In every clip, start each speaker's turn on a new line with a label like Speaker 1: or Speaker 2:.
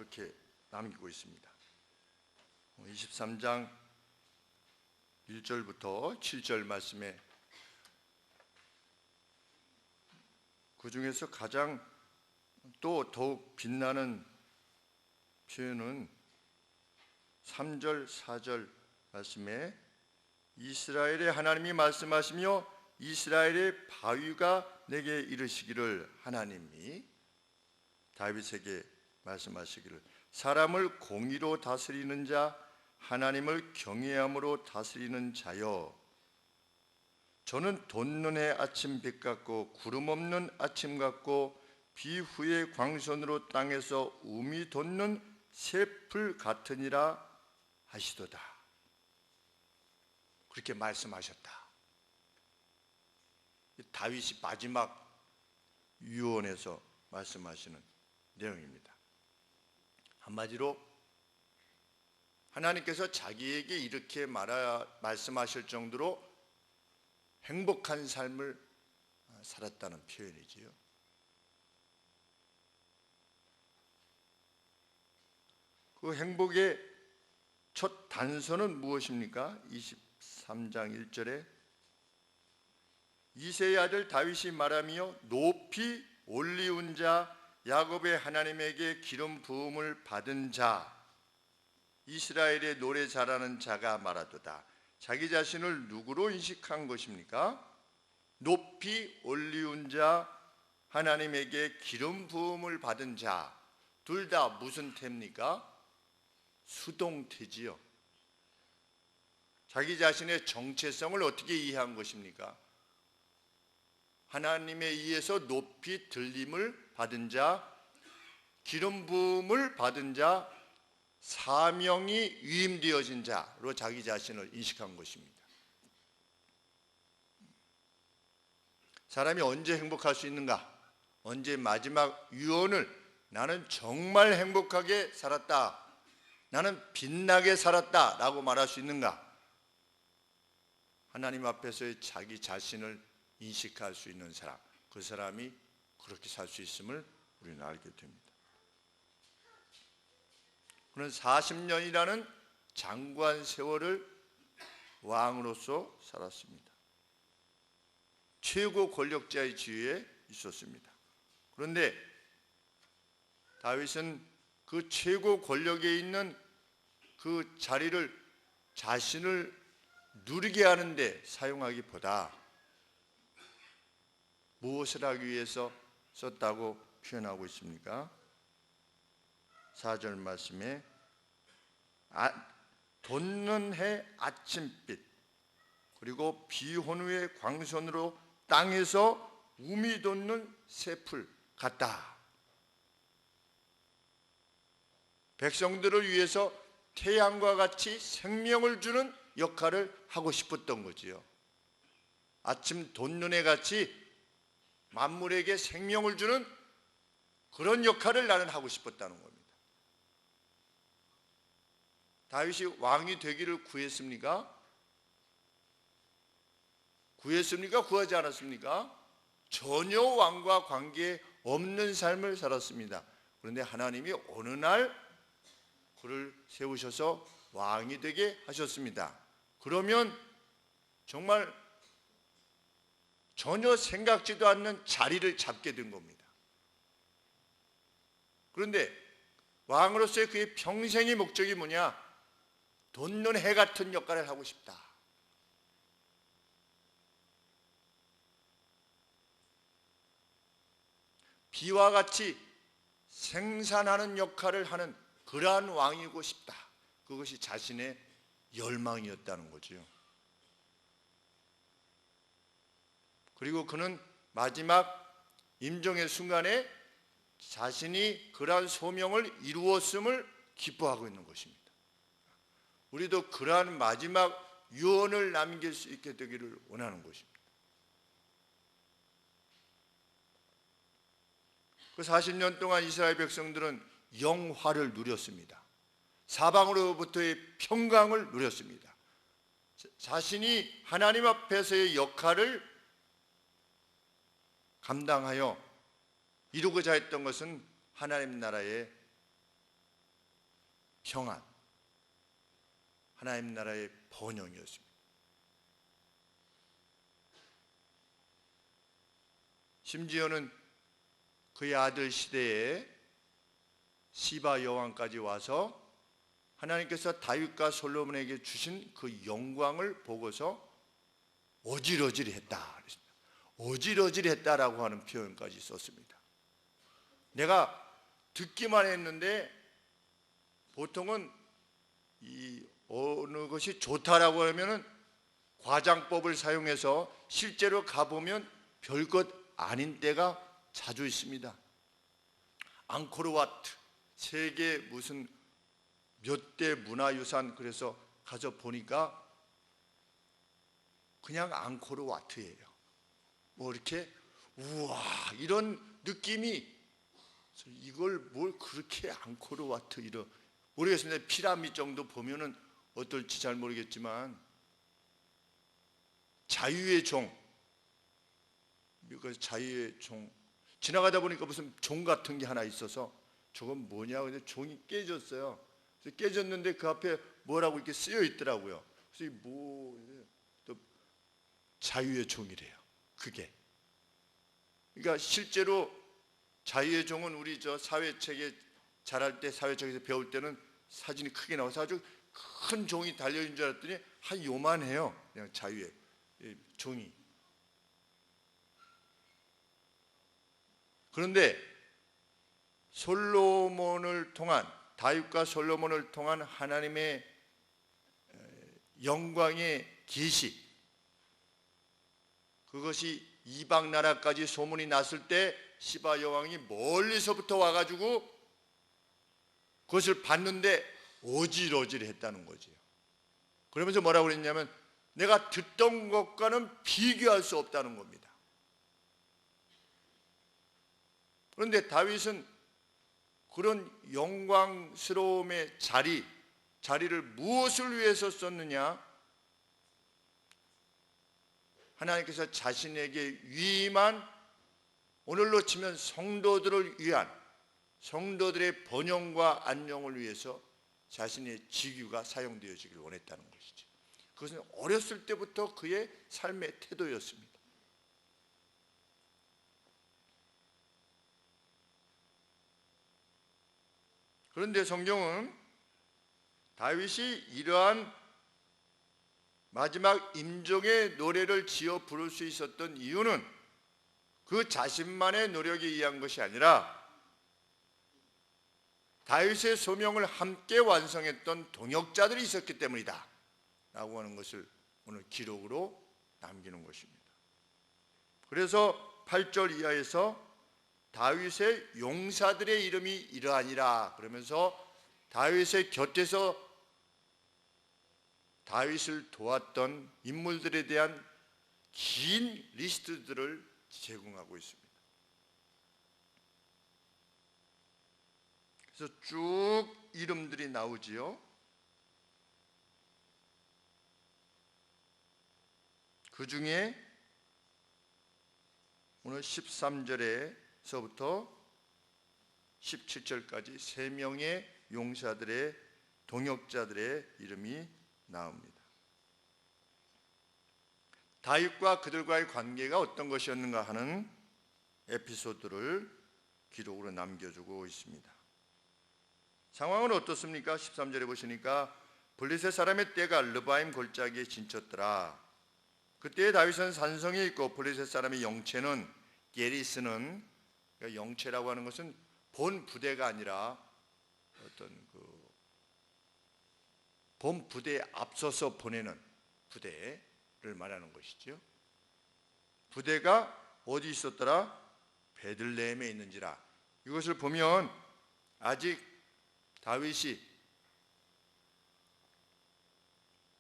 Speaker 1: 그렇게 남기고 있습니다. 23장 1절부터 7절 말씀에 그 중에서 가장 또 더욱 빛나는 표현은 3절 4절 말씀에 이스라엘의 하나님이 말씀하시며 이스라엘의 바위가 내게 이르시기를, 하나님이 다윗에게 말씀하시기를, 사람을 공의로 다스리는 자, 하나님을 경외함으로 다스리는 자여, 저는 돋는 해 아침빛 같고 구름 없는 아침 같고 비 후에 광선으로 땅에서 우미 돋는 새풀 같으니라 하시도다. 그렇게 말씀하셨다. 다윗이 마지막 유언에서 말씀하시는 내용입니다. 한마디로 하나님께서 자기에게 이렇게 말씀하실 정도로 행복한 삶을 살았다는 표현이지요. 그 행복의 첫 단서는 무엇입니까? 23장 1절에 이새의 아들 다윗이 말하며 높이 올리운 자, 야곱의 하나님에게 기름 부음을 받은 자, 이스라엘의 노래 잘하는 자가 말하도다. 자기 자신을 누구로 인식한 것입니까? 높이 올리운 자, 하나님에게 기름 부음을 받은 자. 둘 다 무슨 태입니까? 수동태지요. 자기 자신의 정체성을 어떻게 이해한 것입니까? 하나님에 의해서 높이 들림을 받은 자, 기름 부음을 받은 자, 사명이 위임되어진 자로 자기 자신을 인식한 것입니다. 사람이 언제 행복할 수 있는가? 언제 마지막 유언을 나는 정말 행복하게 살았다, 나는 빛나게 살았다 라고 말할 수 있는가? 하나님 앞에서의 자기 자신을 인식할 수 있는 사람, 그 사람이 그렇게 살 수 있음을 우리는 알게 됩니다. 그는 40년이라는 장구한 세월을 왕으로서 살았습니다. 최고 권력자의 지위에 있었습니다. 그런데 다윗은 그 최고 권력에 있는 그 자리를 자신을 누리게 하는데 사용하기보다 무엇을 하기 위해서 썼다고 표현하고 있습니까? 4절 말씀에 돋는 해 아침빛 그리고 비혼 후의 광선으로 땅에서 우미 돋는 새풀 같다. 백성들을 위해서 태양과 같이 생명을 주는 역할을 하고 싶었던 거지요. 아침 돋는 해 같이 만물에게 생명을 주는 그런 역할을 나는 하고 싶었다는 겁니다. 다윗이 왕이 되기를 구했습니까? 구했습니까? 구하지 않았습니까? 전혀 왕과 관계 없는 삶을 살았습니다. 그런데 하나님이 어느 날 그를 세우셔서 왕이 되게 하셨습니다. 그러면 정말 전혀 생각지도 않는 자리를 잡게 된 겁니다. 그런데 왕으로서의 그의 평생의 목적이 뭐냐? 돋는 해 같은 역할을 하고 싶다. 비와 같이 생산하는 역할을 하는 그러한 왕이고 싶다. 그것이 자신의 열망이었다는 거죠. 그리고 그는 마지막 임종의 순간에 자신이 그러한 소명을 이루었음을 기뻐하고 있는 것입니다. 우리도 그러한 마지막 유언을 남길 수 있게 되기를 원하는 것입니다. 그 40년 동안 이스라엘 백성들은 영화를 누렸습니다. 사방으로부터의 평강을 누렸습니다. 자신이 하나님 앞에서의 역할을 감당하여 이루고자 했던 것은 하나님 나라의 평안, 하나님 나라의 번영이었습니다. 심지어는 그의 아들 시대에 시바 여왕까지 와서 하나님께서 다윗과 솔로몬에게 주신 그 영광을 보고서 어질어질했다. 어질어질했다라고 하는 표현까지 썼습니다. 내가 듣기만 했는데 보통은 이 어느 것이 좋다라고 하면은 과장법을 사용해서 실제로 가보면 별것 아닌 때가 자주 있습니다. 앙코르와트 세계 무슨 몇 대 문화유산, 그래서 가서 보니까 그냥 앙코르와트예요. 뭐 이렇게 우와 이런 느낌이, 이걸 뭘 그렇게 앙코르와트 이런 모르겠습니다. 피라미드 정도 보면은 어떨지 잘 모르겠지만, 자유의 종, 미국에서 자유의 종 지나가다 보니까 무슨 종 같은 게 하나 있어서 저건 뭐냐, 근데 종이 깨졌어요. 그래서 깨졌는데 그 앞에 뭐라고 이렇게 쓰여 있더라고요. 그래서 또 자유의 종이래요. 그게 그러니까 실제로 자유의 종은 우리 저 사회책에 자랄 때, 사회책에서 배울 때는 사진이 크게 나와서 아주 큰 종이 달려있는 줄 알았더니 한 요만해요. 그냥 자유의 종이. 그런데 솔로몬을 통한, 다윗과 솔로몬을 통한 하나님의 영광의 계시, 그것이 이방 나라까지 소문이 났을 때 시바 여왕이 멀리서부터 와가지고 그것을 봤는데 어질어질했다는 거지요. 그러면서 뭐라고 그랬냐면 내가 듣던 것과는 비교할 수 없다는 겁니다. 그런데 다윗은 그런 영광스러움의 자리를 무엇을 위해서 썼느냐? 하나님께서 자신에게 위임한, 오늘로 치면 성도들을 위한, 성도들의 번영과 안녕을 위해서 자신의 직위가 사용되어지길 원했다는 것이죠. 그것은 어렸을 때부터 그의 삶의 태도였습니다. 그런데 성경은 다윗이 이러한 마지막 임종의 노래를 지어 부를 수 있었던 이유는 그 자신만의 노력에 의한 것이 아니라 다윗의 소명을 함께 완성했던 동역자들이 있었기 때문이다 라고 하는 것을 오늘 기록으로 남기는 것입니다. 그래서 8절 이하에서 다윗의 용사들의 이름이 이러하니라 그러면서 다윗의 곁에서 다윗을 도왔던 인물들에 대한 긴 리스트들을 제공하고 있습니다. 그래서 쭉 이름들이 나오지요. 그 중에 오늘 13절에서부터 17절까지 3명의 용사들의, 동역자들의 이름이 나옵니다. 다윗과 그들과의 관계가 어떤 것이었는가 하는 에피소드를 기록으로 남겨주고 있습니다. 상황은 어떻습니까? 13절에 보시니까 블레셋 사람의 떼가 르바임 골짜기에 진쳤더라. 그때 다윗은 산성에 있고 블레셋 사람의 영체는, 게리스는, 그러니까 영체라고 하는 것은 본 부대가 아니라 어떤 본 부대에 앞서서 보내는 부대를 말하는 것이죠. 부대가 어디 있었더라? 베들레헴에 있는지라. 이것을 보면 아직 다윗이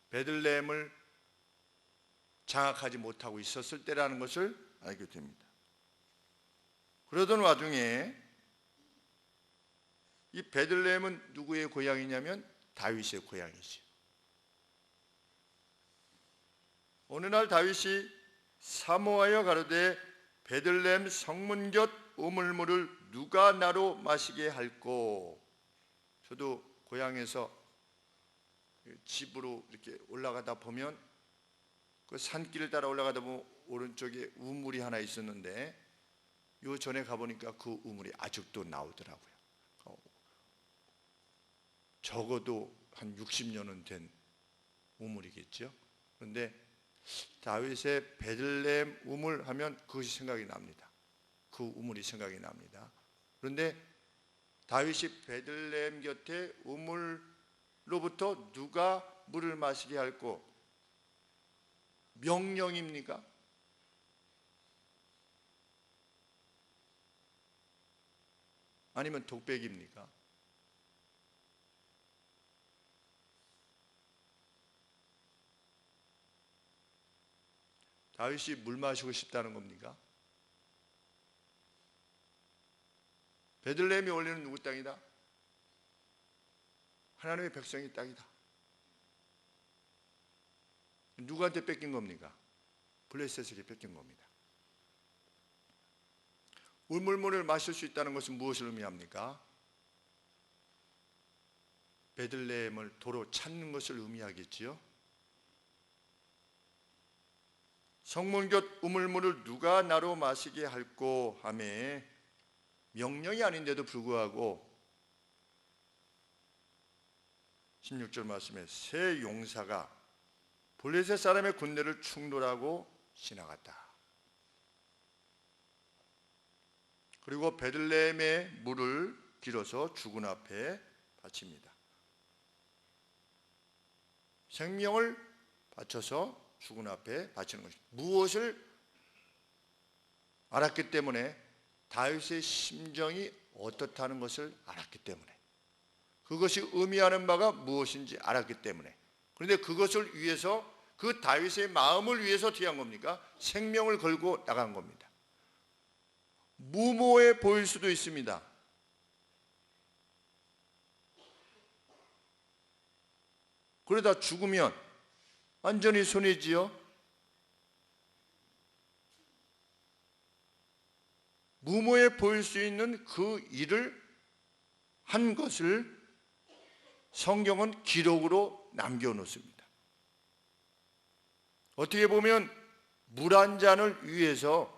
Speaker 1: 베들레헴을 장악하지 못하고 있었을 때라는 것을 알게 됩니다. 그러던 와중에 이 베들레헴은 누구의 고향이냐면 다윗의 고향이죠. 어느 날 다윗이 사모하여 가로되 베들레헴 성문 곁 우물물을 누가 나로 마시게 할꼬. 저도 고향에서 집으로 이렇게 올라가다 보면 그 산길을 따라 올라가다 보면 오른쪽에 우물이 하나 있었는데 요 전에 가보니까 그 우물이 아직도 나오더라고요. 적어도 한 60년은 된 우물이겠죠. 그런데 다윗의 베들레헴 우물 하면 그것이 생각이 납니다. 그 우물이 생각이 납니다. 그런데 다윗이 베들레헴 곁에 우물로부터 누가 물을 마시게 할꼬? 명령입니까? 아니면 독백입니까? 다윗이 물 마시고 싶다는 겁니까? 베들레헴이 원래는 누구 땅이다? 하나님의 백성의 땅이다. 누구한테 뺏긴 겁니까? 블레셋에게 뺏긴 겁니다. 우물물을 마실 수 있다는 것은 무엇을 의미합니까? 베들레헴을 도로 찾는 것을 의미하겠지요. 성문 곁 우물물을 누가 나로 마시게 할꼬 하매 명령이 아닌데도 불구하고 16절 말씀에 세 용사가 블레셋 사람의 군대를 충돌하고 지나갔다. 그리고 베들레헴의 물을 길어서 주군 앞에 바칩니다. 생명을 바쳐서 주군 앞에 바치는 것입니다. 무엇을 알았기 때문에? 다윗의 심정이 어떻다는 것을 알았기 때문에, 그것이 의미하는 바가 무엇인지 알았기 때문에. 그런데 그것을 위해서, 그 다윗의 마음을 위해서 어떻게 한 겁니까? 생명을 걸고 나간 겁니다. 무모해 보일 수도 있습니다. 그러다 죽으면 완전히 손해지요. 무모해 보일 수 있는 그 일을 한 것을 성경은 기록으로 남겨놓습니다. 어떻게 보면 물 한 잔을 위해서,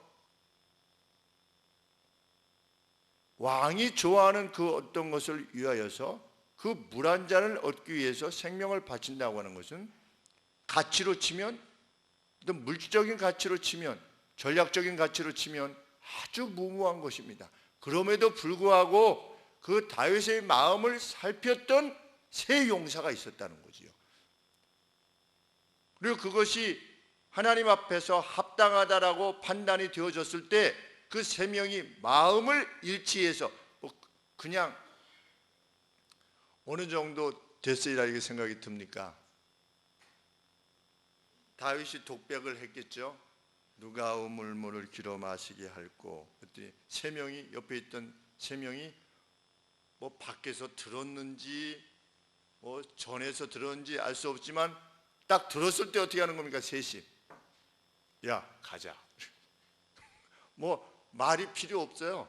Speaker 1: 왕이 좋아하는 그 어떤 것을 위하여서 그 물 한 잔을 얻기 위해서 생명을 바친다고 하는 것은 가치로 치면, 어떤 물질적인 가치로 치면, 전략적인 가치로 치면 아주 무모한 것입니다. 그럼에도 불구하고 그 다윗의 마음을 살폈던 세 용사가 있었다는 거지요. 그리고 그것이 하나님 앞에서 합당하다라고 판단이 되어졌을 때 그 세 명이 마음을 일치해서 그냥 어느 정도 됐으리라 이렇게 생각이 듭니까? 다윗이 독백을 했겠죠. 누가 우물물을 길어 마시게 할꼬. 그랬더니 세 명이, 옆에 있던 세 명이 뭐 밖에서 들었는지 뭐 전에서 들었는지 알 수 없지만 딱 들었을 때 어떻게 하는 겁니까? 셋이 야 가자. 뭐 말이 필요 없어요.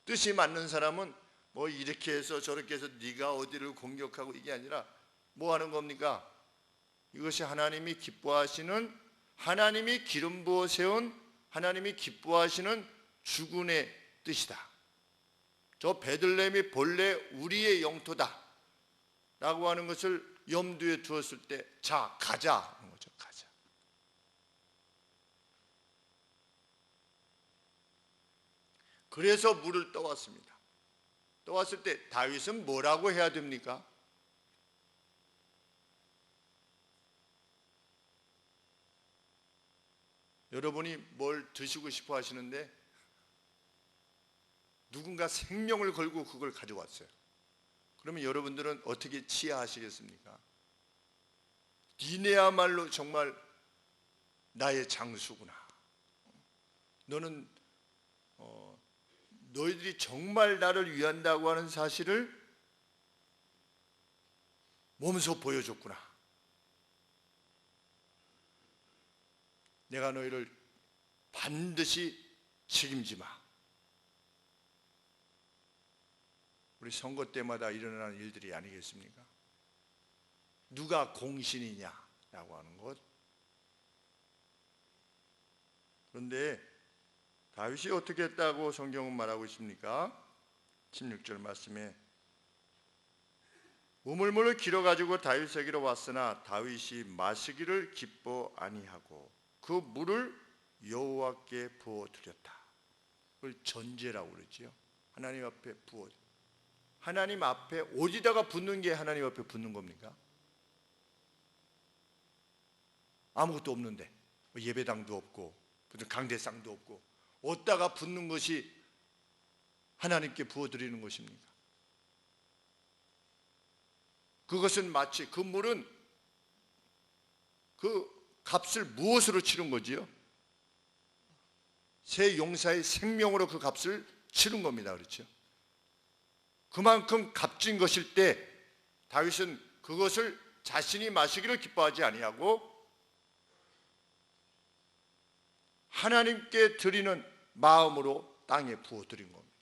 Speaker 1: 뜻이 맞는 사람은 뭐 이렇게 해서 저렇게 해서 네가 어디를 공격하고 이게 아니라 뭐 하는 겁니까? 이것이 하나님이 기뻐하시는, 하나님이 기름 부어 세운, 하나님이 기뻐하시는 주군의 뜻이다. 저 베들레헴이 본래 우리의 영토다 라고 하는 것을 염두에 두었을 때 자 가자 하는 거죠. 가자. 그래서 물을 떠왔습니다. 떠왔을 때 다윗은 뭐라고 해야 됩니까? 여러분이 뭘 드시고 싶어 하시는데 누군가 생명을 걸고 그걸 가져왔어요. 그러면 여러분들은 어떻게 치하하시겠습니까? 니네야말로 정말 나의 장수구나. 너는 너희들이 정말 나를 위한다고 하는 사실을 몸소 보여줬구나. 내가 너희를 반드시 책임지마. 우리 선거 때마다 일어나는 일들이 아니겠습니까? 누가 공신이냐라고 하는 것. 그런데 다윗이 어떻게 했다고 성경은 말하고 있습니까? 16절 말씀에 우물물을 길어가지고 다윗에게로 왔으나 다윗이 마시기를 기뻐 아니하고 그 물을 여호와께 부어드렸다. 그걸 전제라고 그러지요. 하나님 앞에 부어. 하나님 앞에 어디다가 붓는 게 하나님 앞에 붓는 겁니까? 아무것도 없는데 예배당도 없고 무슨 강대상도 없고 어디다가 붓는 것이 하나님께 부어드리는 것입니까? 그것은 마치 그 물은 그 값을 무엇으로 치른 거지요? 새 용사의 생명으로 그 값을 치른 겁니다. 그렇죠? 그만큼 값진 것일 때 다윗은 그것을 자신이 마시기를 기뻐하지 아니하고 하나님께 드리는 마음으로 땅에 부어드린 겁니다.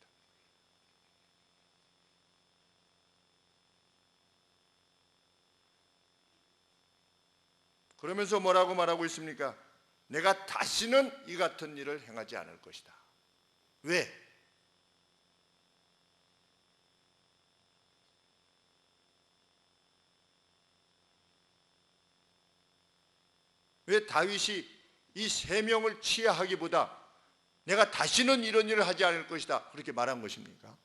Speaker 1: 그러면서 뭐라고 말하고 있습니까? 내가 다시는 이 같은 일을 행하지 않을 것이다. 왜? 왜 다윗이 이 세 명을 치하하기보다 내가 다시는 이런 일을 하지 않을 것이다 그렇게 말한 것입니까?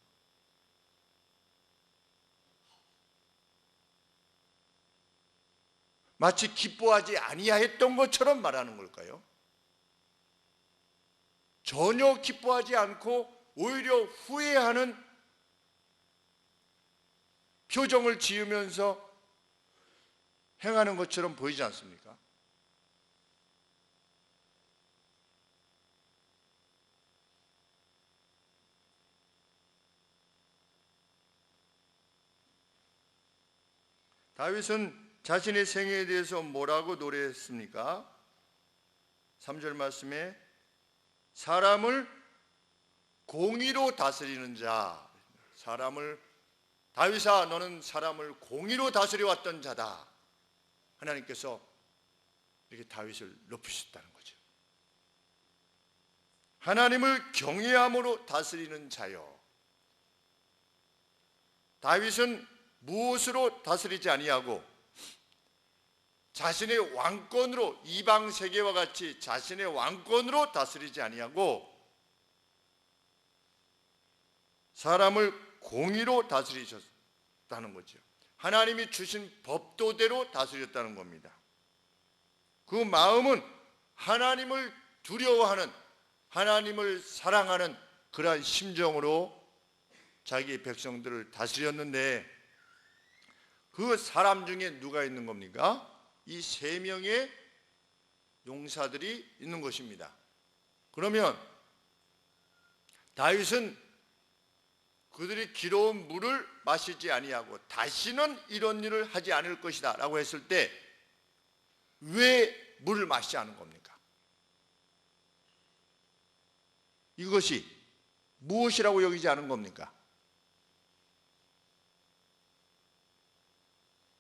Speaker 1: 마치 기뻐하지 아니하였던 것처럼 말하는 걸까요? 전혀 기뻐하지 않고 오히려 후회하는 표정을 지으면서 행하는 것처럼 보이지 않습니까? 다윗은 자신의 생애에 대해서 뭐라고 노래했습니까? 3절 말씀에 사람을 공의로 다스리는 자, 다윗아 너는 사람을 공의로 다스려 왔던 자다. 하나님께서 이렇게 다윗을 높이셨다는 거죠. 하나님을 경외함으로 다스리는 자요. 다윗은 무엇으로 다스리지 아니하고 자신의 왕권으로 이방 세계와 같이 자신의 왕권으로 다스리지 아니하고 사람을 공의로 다스리셨다는 거죠. 하나님이 주신 법도대로 다스렸다는 겁니다. 그 마음은 하나님을 두려워하는 하나님을 사랑하는 그러한 심정으로 자기 백성들을 다스렸는데 그 사람 중에 누가 있는 겁니까? 이 세 명의 용사들이 있는 것입니다. 그러면 다윗은 그들이 길어온 물을 마시지 아니하고 다시는 이런 일을 하지 않을 것이다 라고 했을 때 왜 물을 마시지 않은 겁니까? 이것이 무엇이라고 여기지 않은 겁니까?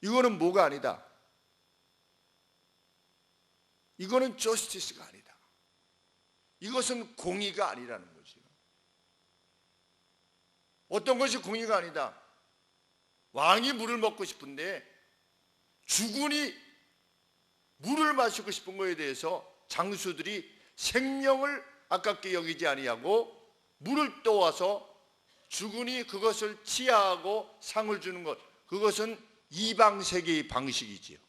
Speaker 1: 이거는 뭐가 아니다. 이거는 저스티스가 아니다. 이것은 공의가 아니라는 거죠. 어떤 것이 공의가 아니다. 왕이 물을 먹고 싶은데 주군이 물을 마시고 싶은 것에 대해서 장수들이 생명을 아깝게 여기지 아니하고 물을 떠와서 주군이 그것을 치하하고 상을 주는 것, 그것은 이방 세계의 방식이지요.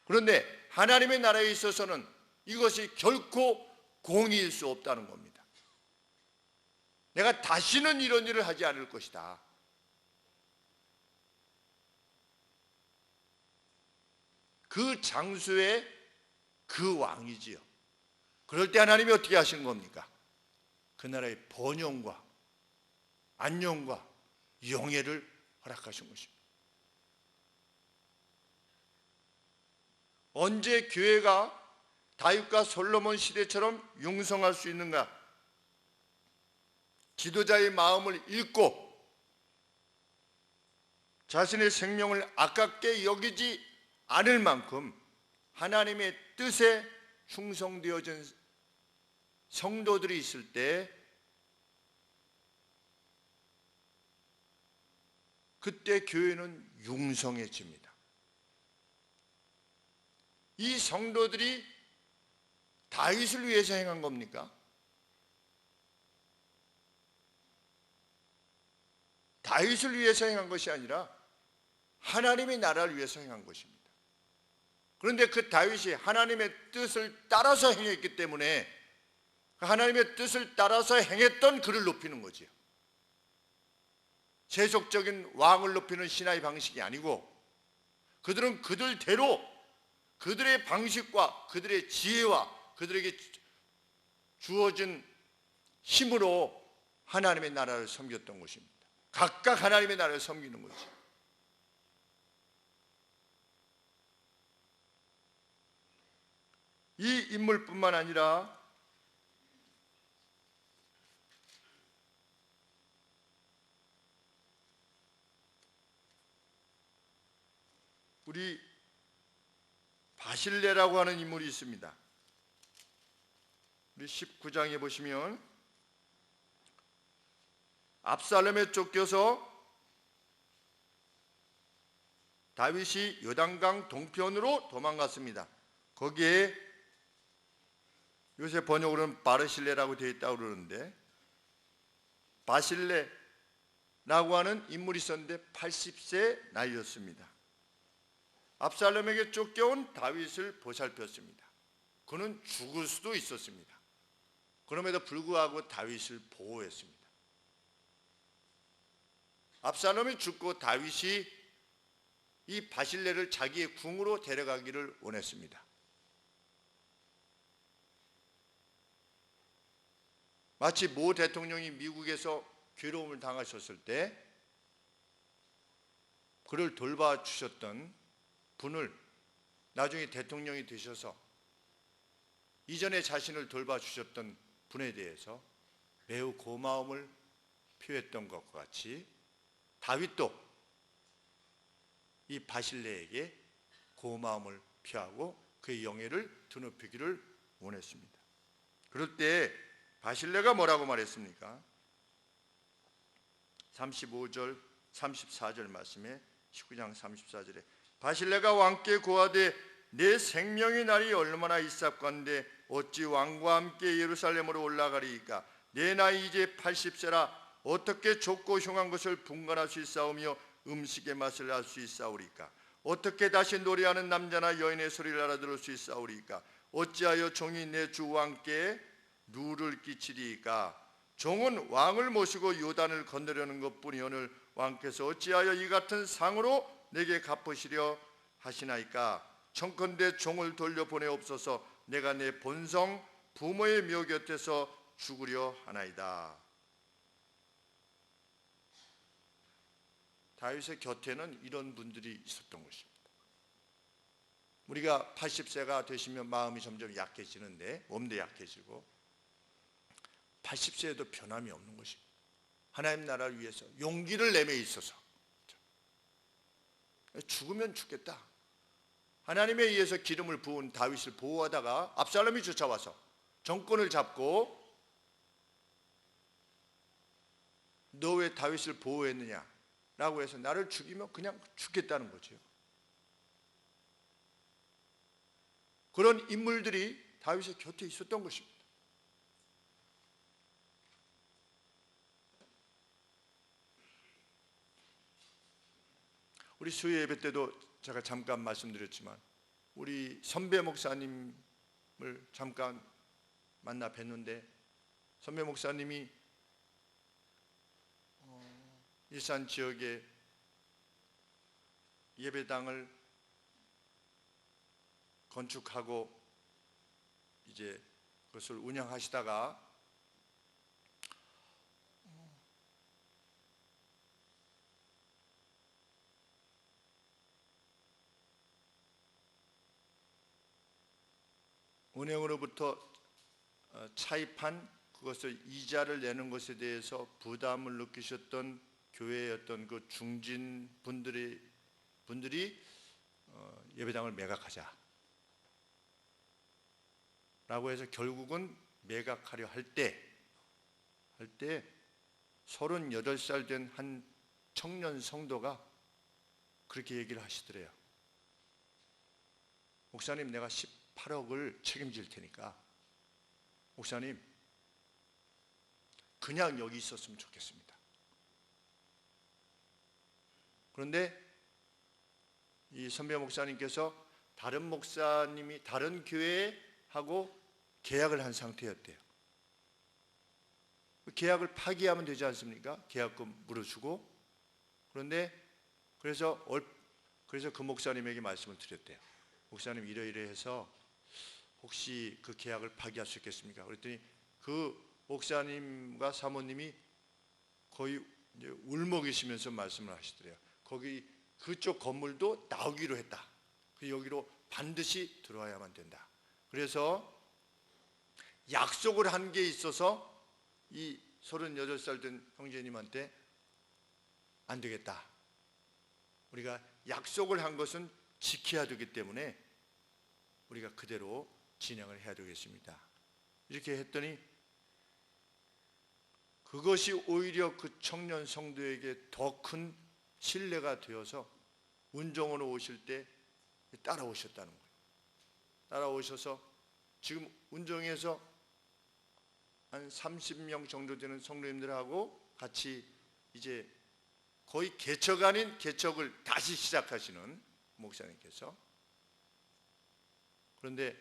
Speaker 1: 그런데 하나님의 나라에 있어서는 이것이 결코 공의일 수 없다는 겁니다. 내가 다시는 이런 일을 하지 않을 것이다. 그 장수의 그 왕이지요. 그럴 때 하나님이 어떻게 하시는 겁니까? 그 나라의 번영과 안녕과 영예를 허락하신 것입니다. 언제 교회가 다윗과 솔로몬 시대처럼 융성할 수 있는가? 지도자의 마음을 읽고 자신의 생명을 아깝게 여기지 않을 만큼 하나님의 뜻에 충성되어진 성도들이 있을 때 그때 교회는 융성해집니다. 이 성도들이 다윗을 위해서 행한 겁니까? 다윗을 위해서 행한 것이 아니라 하나님의 나라를 위해서 행한 것입니다. 그런데 그 다윗이 하나님의 뜻을 따라서 행했기 때문에 하나님의 뜻을 따라서 행했던 그를 높이는 거지요. 세속적인 왕을 높이는 신화의 방식이 아니고 그들은 그들대로 그들의 방식과 그들의 지혜와 그들에게 주어진 힘으로 하나님의 나라를 섬겼던 것입니다. 각각 하나님의 나라를 섬기는 거지. 이 인물뿐만 아니라 우리 바실레라고 하는 인물이 있습니다. 우리 19장에 보시면 압살롬에 쫓겨서 다윗이 요단강 동편으로 도망갔습니다. 거기에 요새 번역으로는 바르실레라고 되어 있다고 그러는데 바실레라고 하는 인물이 있었는데 80세 나이였습니다. 압살롬에게 쫓겨온 다윗을 보살폈습니다. 그는 죽을 수도 있었습니다. 그럼에도 불구하고 다윗을 보호했습니다. 압살롬이 죽고 다윗이 이 바실레를 자기의 궁으로 데려가기를 원했습니다. 마치 모 대통령이 미국에서 괴로움을 당하셨을 때 그를 돌봐주셨던 분을 나중에 대통령이 되셔서 이전에 자신을 돌봐주셨던 분에 대해서 매우 고마움을 표했던 것과 같이 다윗도 이 바실레에게 고마움을 표하고 그의 영예를 드높이기를 원했습니다. 그럴 때 바실레가 뭐라고 말했습니까? 35절 34절 말씀에 19장 34절에 바실레가 왕께 고하되 내 생명의 날이 얼마나 있사건데 어찌 왕과 함께 예루살렘으로 올라가리이까? 내 나이 이제 80세라 어떻게 좁고 흉한 것을 분간할 수 있사오며 음식의 맛을 알 수 있사오리까? 어떻게 다시 노래하는 남자나 여인의 소리를 알아들을 수 있사오리까? 어찌하여 종이 내 주 왕께 누를 끼치리이까? 종은 왕을 모시고 요단을 건너려는 것뿐이오늘 왕께서 어찌하여 이 같은 상으로 내게 갚으시려 하시나이까? 청컨대 종을 돌려보내옵소서. 내가 내 본성 부모의 묘 곁에서 죽으려 하나이다. 다윗의 곁에는 이런 분들이 있었던 것입니다. 우리가 80세가 되시면 마음이 점점 약해지는데 몸도 약해지고 80세에도 변함이 없는 것입니다. 하나님 나라를 위해서 용기를 내매 있어서 죽으면 죽겠다. 하나님에 의해서 기름을 부은 다윗을 보호하다가 압살롬이 쫓아와서 정권을 잡고 너 왜 다윗을 보호했느냐 라고 해서 나를 죽이면 그냥 죽겠다는 거죠. 그런 인물들이 다윗의 곁에 있었던 것입니다. 우리 수요 예배 때도 제가 잠깐 말씀드렸지만 우리 선배 목사님을 잠깐 만나 뵀는데 선배 목사님이 일산 지역에 예배당을 건축하고 이제 그것을 운영하시다가 은행으로부터 차입한 그 그것을 이자를 내는 것에 대해서 부담을 느끼셨던 교회의 어떤 그 중진 분들이 예배당을 매각하자 라고 해서 결국은 매각하려 할 때 38살 된 한 청년 성도가 그렇게 얘기를 하시더래요. 목사님, 내가 18억을 책임질 테니까 목사님 그냥 여기 있었으면 좋겠습니다. 그런데 이 선배 목사님께서 다른 목사님이 다른 교회하고 계약을 한 상태였대요. 계약을 파기하면 되지 않습니까? 계약금 물어주고. 그런데 그래서 그 목사님에게 말씀을 드렸대요. 목사님, 이러이러해서 혹시 그 계약을 파기할 수 있겠습니까? 그랬더니 그 목사님과 사모님이 거의 이제 울먹이시면서 말씀을 하시더래요. 거기 그쪽 건물도 나오기로 했다. 여기로 반드시 들어와야만 된다. 그래서 약속을 한 게 있어서 이 38살 된 형제님한테 안 되겠다. 우리가 약속을 한 것은 지켜야 되기 때문에 우리가 그대로 진행을 해야 되겠습니다. 이렇게 했더니 그것이 오히려 그 청년 성도에게 더 큰 신뢰가 되어서 운정으로 오실 때 따라오셨다는 거예요. 따라오셔서 지금 운정에서 한 30명 정도 되는 성도님들하고 같이 이제 거의 개척 아닌 개척을 다시 시작하시는 목사님께서, 그런데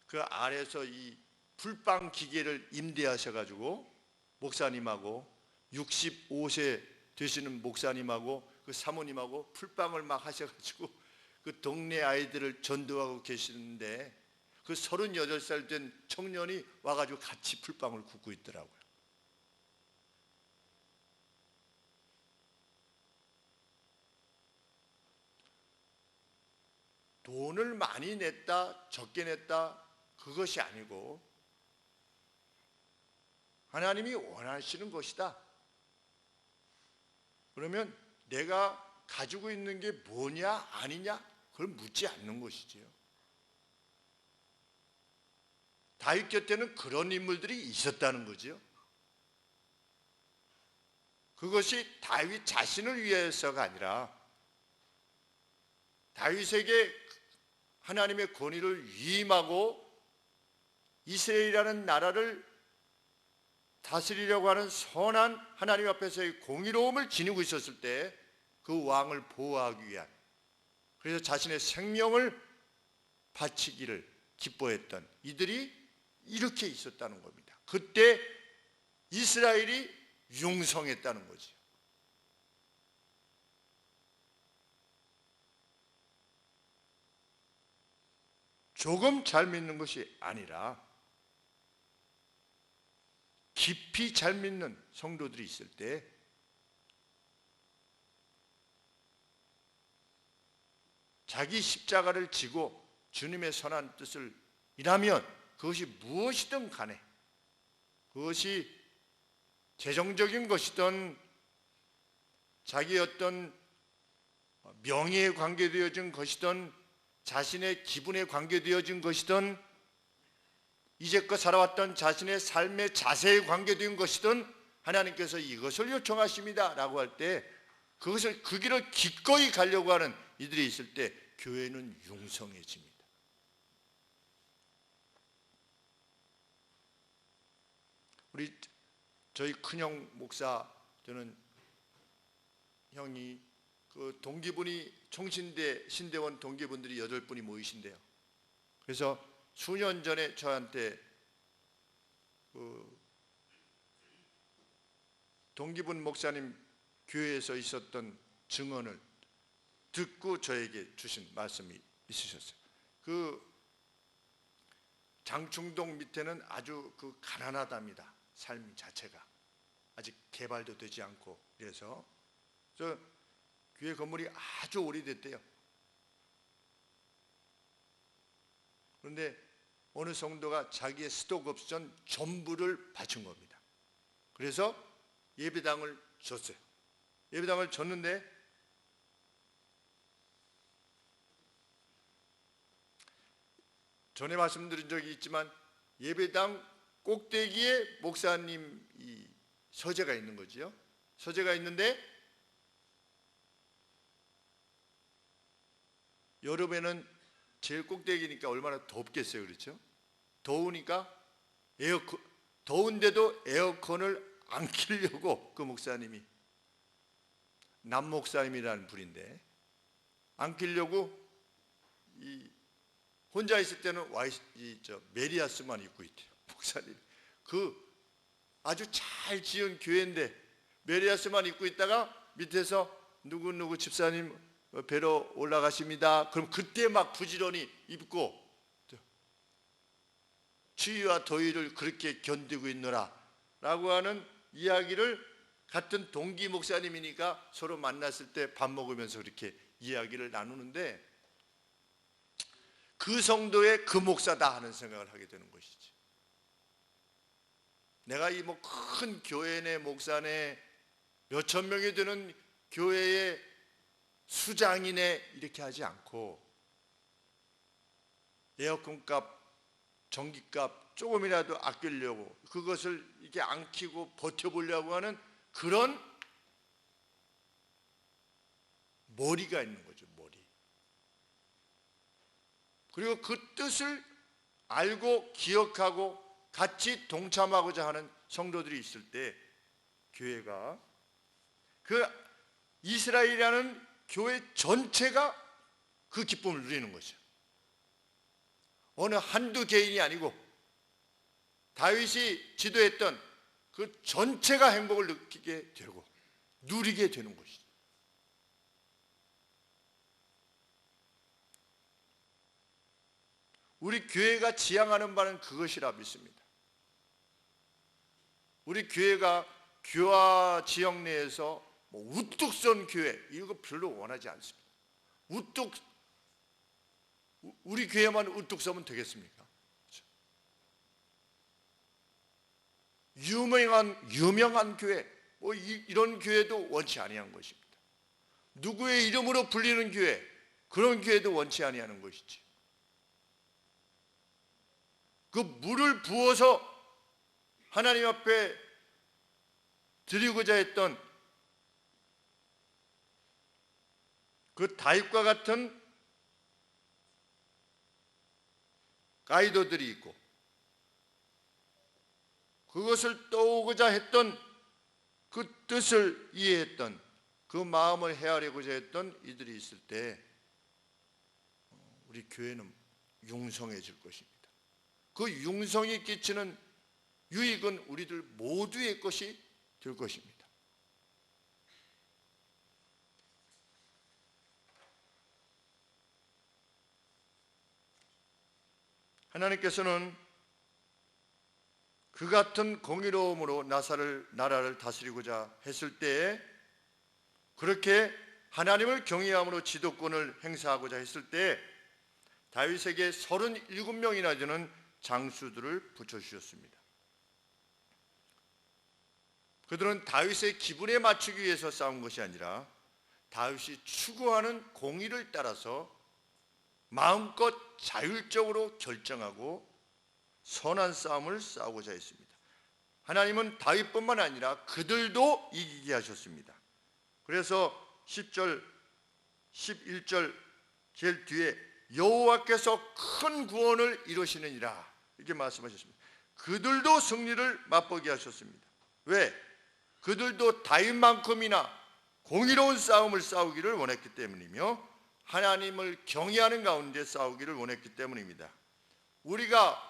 Speaker 1: 그 아래서 이 풀빵 기계를 임대하셔가지고 목사님하고 65세 되시는 목사님하고 그 사모님하고 풀빵을 막 하셔가지고 그 동네 아이들을 전도하고 계시는데 그 38살 된 청년이 와가지고 같이 풀빵을 굽고 있더라고요. 돈을 많이 냈다 적게 냈다 그것이 아니고 하나님이 원하시는 것이다. 그러면 내가 가지고 있는 게 뭐냐 아니냐 그걸 묻지 않는 것이지요. 다윗 곁에는 그런 인물들이 있었다는 거지요. 그것이 다윗 자신을 위해서가 아니라 다윗에게 하나님의 권위를 위임하고 이스라엘이라는 나라를 다스리려고 하는 선한 하나님 앞에서의 공의로움을 지니고 있었을 때 그 왕을 보호하기 위한, 그래서 자신의 생명을 바치기를 기뻐했던 이들이 이렇게 있었다는 겁니다. 그때 이스라엘이 융성했다는 거죠. 조금 잘 믿는 것이 아니라 깊이 잘 믿는 성도들이 있을 때 자기 십자가를 지고 주님의 선한 뜻을 일하면 그것이 무엇이든 간에, 그것이 재정적인 것이든 자기 어떤 명예에 관계되어진 것이든 자신의 기분에 관계되어진 것이든 이제껏 살아왔던 자신의 삶의 자세에 관계된 것이든 하나님께서 이것을 요청하십니다 라고 할 때 그것을 그 길을 기꺼이 가려고 하는 이들이 있을 때 교회는 융성해집니다. 저희 큰형 목사, 저는 형이 그 동기분이 총신대 신대원 동기분들이 8분이 모이신대요. 그래서 수년 전에 저한테 그 동기분 목사님 교회에서 있었던 증언을 듣고 저에게 주신 말씀이 있으셨어요. 그 장충동 밑에는 아주 그 가난하답니다. 삶 자체가 아직 개발도 되지 않고, 그래서 저 교회 건물이 아주 오래됐대요. 그런데 어느 성도가 자기의 스톡 옵션 전부를 바친 겁니다. 그래서 예배당을 줬어요. 예배당을 줬는데 전에 말씀드린 적이 있지만 예배당 꼭대기에 목사님 이 서재가 있는 거지요. 서재가 있는데 여름에는 제일 꼭대기니까 얼마나 덥겠어요. 그렇죠? 더우니까 더운데도 에어컨을 안 켜려고 그 목사님이, 남 목사님이라는 분인데, 안 켜려고 혼자 있을 때는 메리아스만 입고 있대요. 목사님. 그 아주 잘 지은 교회인데 메리아스만 입고 있다가 밑에서 누구누구 집사님 뵈러 올라가십니다. 그럼 그때 막 부지런히 입고 추위와 더위를 그렇게 견디고 있노라 라고 하는 이야기를, 같은 동기 목사님이니까 서로 만났을 때 밥 먹으면서 그렇게 이야기를 나누는데, 그 성도의 그 목사다 하는 생각을 하게 되는 것이지. 내가 이 뭐 큰 교회 내 목사네 몇천 명이 되는 교회의 수장이네 이렇게 하지 않고, 에어컨값, 전기값 조금이라도 아끼려고 그것을 이렇게 안 켜고 버텨보려고 하는 그런 머리가 있는 거죠. 머리. 그리고 그 뜻을 알고 기억하고 같이 동참하고자 하는 성도들이 있을 때 교회가, 그 이스라엘이라는 교회 전체가 그 기쁨을 누리는 거죠. 어느 한두 개인이 아니고 다윗이 지도했던 그 전체가 행복을 느끼게 되고 누리게 되는 것이죠. 우리 교회가 지향하는 바는 그것이라 믿습니다. 우리 교회가 교화 지역 내에서 우뚝 선 교회 이거 별로 원하지 않습니다. 우리 교회만 우뚝 서면 되겠습니까? 유명한 교회 이런 교회도 원치 아니한 것입니다. 누구의 이름으로 불리는 교회, 그런 교회도 원치 아니하는 것이지. 그 물을 부어서 하나님 앞에 드리고자 했던 그 다윗과 같은 가이더들이 있고, 그것을 떠오고자 했던 그 뜻을 이해했던, 그 마음을 헤아리고자 했던 이들이 있을 때 우리 교회는 융성해질 것입니다. 그 융성이 끼치는 유익은 우리들 모두의 것이 될 것입니다. 하나님께서는 그 같은 공의로움으로 나라를 다스리고자 했을 때에, 그렇게 하나님을 경외함으로 지도권을 행사하고자 했을 때 다윗에게 37명이나 되는 장수들을 붙여주셨습니다. 그들은 다윗의 기분에 맞추기 위해서 싸운 것이 아니라 다윗이 추구하는 공의를 따라서 마음껏 자율적으로 결정하고 선한 싸움을 싸우고자 했습니다. 하나님은 다윗뿐만 아니라 그들도 이기게 하셨습니다. 그래서 10절, 11절 제일 뒤에 여호와께서 큰 구원을 이루시느니라 이렇게 말씀하셨습니다. 그들도 승리를 맛보게 하셨습니다. 왜? 그들도 다윗만큼이나 공의로운 싸움을 싸우기를 원했기 때문이며 하나님을 경외하는 가운데 싸우기를 원했기 때문입니다. 우리가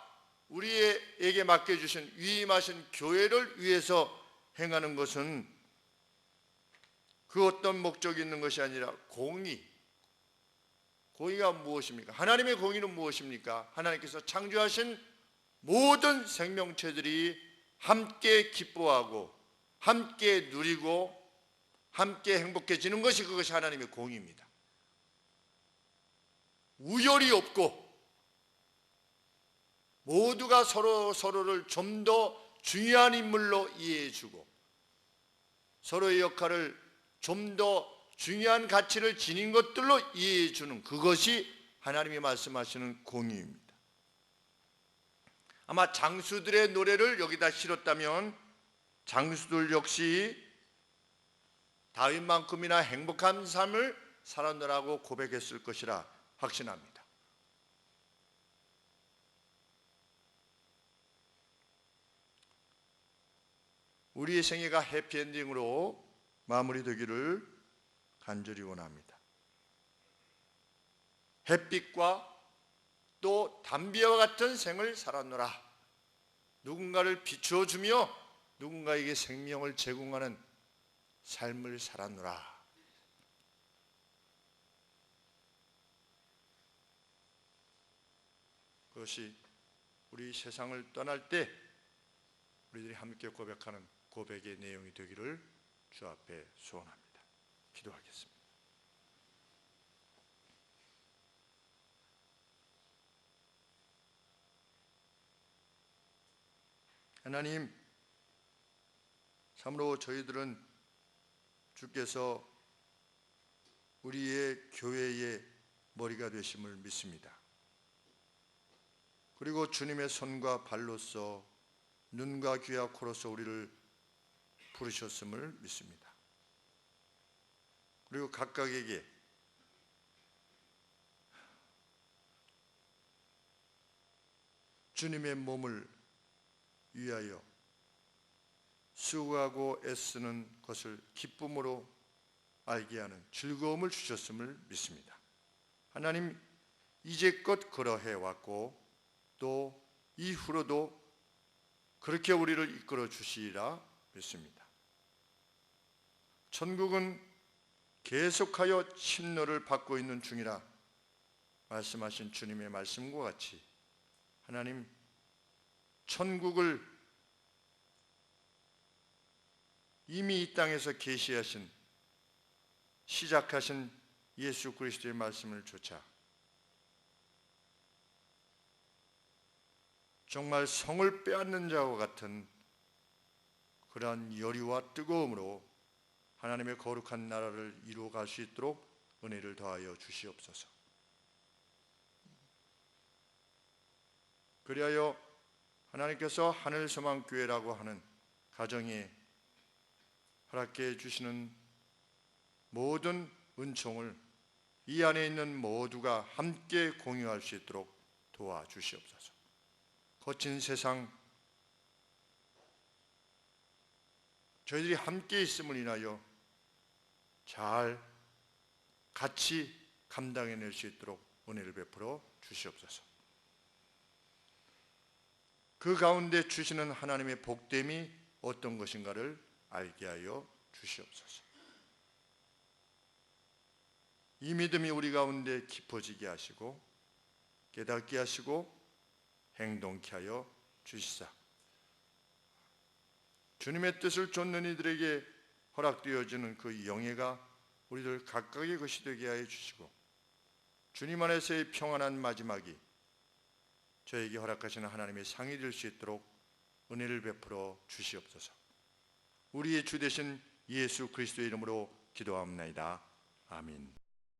Speaker 1: 우리에게 맡겨주신 위임하신 교회를 위해서 행하는 것은 그 어떤 목적이 있는 것이 아니라 공의가 무엇입니까? 하나님의 공의는 무엇입니까? 하나님께서 창조하신 모든 생명체들이 함께 기뻐하고 함께 누리고 함께 행복해지는 것이, 그것이 하나님의 공의입니다. 우열이 없고 모두가 서로를 좀 더 중요한 인물로 이해해주고 서로의 역할을 좀 더 중요한 가치를 지닌 것들로 이해해주는 그것이 하나님이 말씀하시는 공의입니다. 아마 장수들의 노래를 여기다 실었다면 장수들 역시 다윗만큼이나 행복한 삶을 살았느라고 고백했을 것이라 확신합니다. 우리의 생애가 해피엔딩으로 마무리되기를 간절히 원합니다. 햇빛과 또 담비와 같은 생을 살았노라. 누군가를 비추어주며 누군가에게 생명을 제공하는 삶을 살았노라. 그것이 우리 세상을 떠날 때 우리들이 함께 고백하는 고백의 내용이 되기를 주 앞에 소원합니다. 기도하겠습니다. 하나님, 참으로 저희들은 주께서 우리의 교회의 머리가 되심을 믿습니다. 그리고 주님의 손과 발로서 눈과 귀와 코로서 우리를 부르셨음을 믿습니다. 그리고 각각에게 주님의 몸을 위하여 수고하고 애쓰는 것을 기쁨으로 알게 하는 즐거움을 주셨음을 믿습니다. 하나님, 이제껏 그러해 왔고 또 이후로도 그렇게 우리를 이끌어 주시리라 믿습니다. 천국은 계속하여 침노를 받고 있는 중이라 말씀하신 주님의 말씀과 같이 하나님, 천국을 이미 이 땅에서 계시하신 시작하신 예수 그리스도의 말씀을 좇아 정말 성을 빼앗는 자와 같은 그러한 열의와 뜨거움으로 하나님의 거룩한 나라를 이루어갈 수 있도록 은혜를 더하여 주시옵소서. 그리하여 하나님께서 하늘소망교회라고 하는 가정에 허락해 주시는 모든 은총을 이 안에 있는 모두가 함께 공유할 수 있도록 도와주시옵소서. 거친 세상 저희들이 함께 있음을 인하여 잘 같이 감당해낼 수 있도록 은혜를 베풀어 주시옵소서. 그 가운데 주시는 하나님의 복됨이 어떤 것인가를 알게 하여 주시옵소서. 이 믿음이 우리 가운데 깊어지게 하시고 깨닫게 하시고 행동케 하여 주시사 주님의 뜻을 좇는 이들에게 허락되어지는 그 영예가 우리들 각각의 것이 되게 하여 주시고 주님 안에서의 평안한 마지막이 저에게 허락하시는 하나님의 상이 될 수 있도록 은혜를 베풀어 주시옵소서. 우리의 주 되신 예수 그리스도의 이름으로 기도합나이다. 아멘.